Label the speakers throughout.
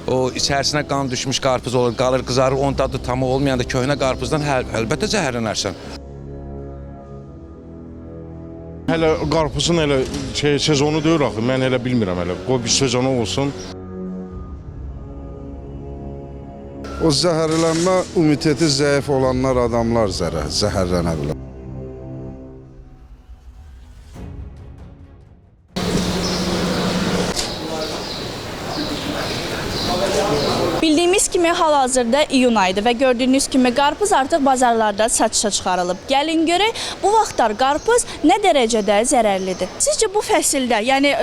Speaker 1: o içərisinə qan düşmüş qarpız olur, qalır, qızarır, onun dadı tamı olmayanda köhnə qarpızdan əlbəttə zəhərlənərsən.
Speaker 2: Hələ qarpızın elə sezonu deyil axı, mən elə bilmirəm hələ. Qoy bir sezonu olsun.
Speaker 3: O zəhərlənmə immuniteti zəif olanlar adamlar zəhərlənə bilər.
Speaker 4: Bildiyimiz kimi hal-hazırda iyun ayıdır və gördüyünüz kimi qarpız artıq bazarlarda satışa çıxarılıb. Gəlin görək, bu vaxtlar qarpız nə dərəcədə zərərlidir? Sizcə bu fəsildə, yəni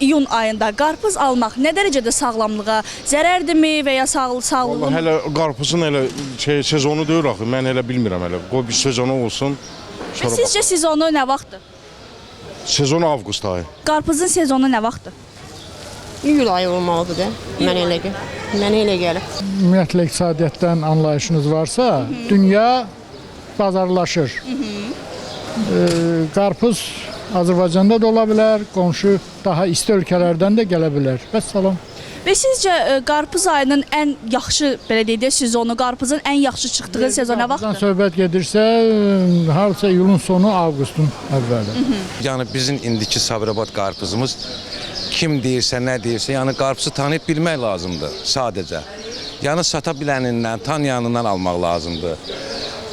Speaker 4: iyun ayında qarpız almaq nə dərəcədə sağlamlığa zərərdirmi və ya sağlığın?
Speaker 2: Vallahi hələ qarpızın elə sezonu deyil axı, mən elə bilmirəm hələ. Qoy bir sezonu olsun.
Speaker 4: Sizcə sezonu nə vaxtdır?
Speaker 2: Sezon avqust ayı.
Speaker 4: Qarpızın sezonu nə vaxtdır?
Speaker 5: İyul ayı olmalıdır da, mənə elə gəlir.
Speaker 6: Ümumiyyətlə iqtisadiyyatdan anlayışınız varsa, dünya bazarlaşır. Qarpız Azərbaycanda da ola bilər, qonşu daha isti ölkələrdən də gələ bilər. Vəssalam.
Speaker 4: Və sizcə qarpız ayının ən yaxşı, belə deyək də, sezonu, qarpızın ən yaxşı çıxdığı sezon nə vaxtdır?
Speaker 6: Söhbət gedirsə, harca iyulun sonu, avqustun əvvəli.
Speaker 1: Yəni bizim indiki Sabirabad qarpızımız kim deyirsə, nə deyirsə, yəni qarpızı tanıyıb bilmək lazımdır sadəcə. Yəni sata bilənindən, tanıyanından almaq lazımdır.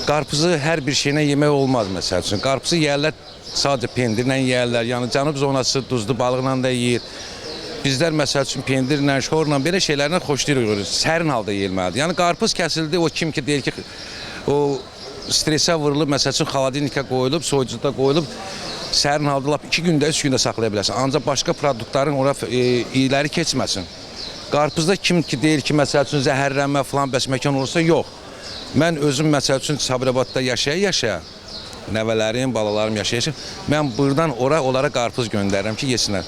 Speaker 1: Qarpızı hər bir şeylə yemək olmaz məsəl üçün. Qarpızı yeyərlər, sadəcə pendirlə yeyərlər, yəni cənub zonası duzlu balıqla da yeyir. Bizlər məsəl üçün pendirlə, şorla, belə şeylərlə xoşlayırıq, sərin halda yeyilməlidir. Yəni qarpız kəsildi, o kim ki deyir ki, o stresə vurulub, məsəl üçün xaladilnikə qoyulub, soyucuda qoyulub, sərin halda lap 2 gündə, 3 gündə saxlaya bilərsən. Ancaq başqa produktların ora iyiləri keçməsin. Qarpızda kim ki deyir ki, məsəl üçün zəhərlənmə falan bəsməkan olursa, yox. Mən özüm məsəl üçün Sabirabadda yaşaya-yaşaya, nəvələrim, balalarım yaşayacaq, mən buradan onlara qarpız göndərirəm ki, yesinlər.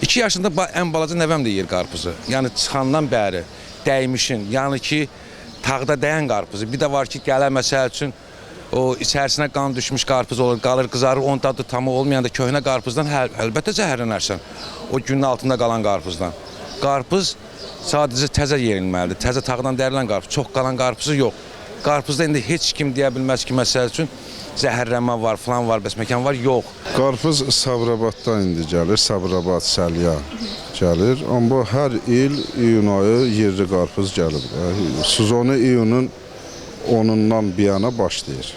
Speaker 1: 2 yaşında ən balaca nəvəm də yeyir qarpızı. Yəni çıxandan bəri dəymişin, yəni ki, tağda dəyən qarpızı. Bir də var ki, gələ məsəl üçün, o içərisinə qan düşmüş qarpız olur, qalır, qızarır, onun dadı tamı olmayanda köhnə qarpızdan əlbəttə zəhərlənərsən. O günün altında qalan qarpızdan. Qarpız sadəcə təzə yeyilməlidir, təzə tağdan dərilən qarpız, çox qalan qarpızı yox. Qarpızda indi heç kim deyə bilməz ki, məsəl üçün, zəhərlənmə var, falan var, bəsməkan var, yox.
Speaker 3: Qarpız Sabirabaddan indi gəlir, Sabirabad, Səlya gəlir. Amma hər il iyun ayı yerli qarpız gəlir. Sezonu iyunun 10-undan bir yana başlayır.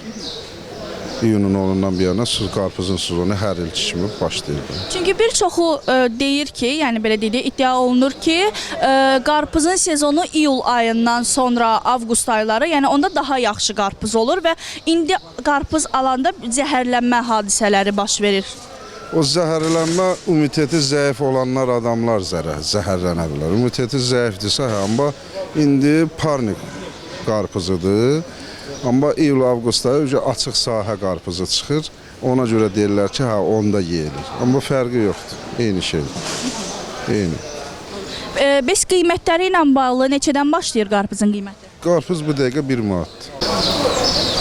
Speaker 3: İyunun 10-undan bir yana qarpızın sezonu hər il kimi başlayır.
Speaker 4: Çünki bir çoxu deyir ki, yəni belə deyək, iddia olunur ki, qarpızın sezonu iyul ayından sonra avqust ayları, yəni onda daha yaxşı qarpız olur və indi qarpız alanda zəhərlənmə hadisələri baş verir.
Speaker 3: O zəhərlənmə immuniteti zəif olanlar adamlar zəhərlənə bilər. İmmuniteti zəifdirsə, amma indi parnik qarpızıdır. Amma iyul-avqust ayı açıq sahə qarpızı çıxır. Ona görə deyirlər ki, onda yeyilir. Amma fərqi yoxdur. Eyni şeydir. Eyni.
Speaker 4: Bəs qiymətləri ilə bağlı neçədən başlayır qarpızın qiyməti?
Speaker 3: Qarpız bu dəqiqə 1 manatdır.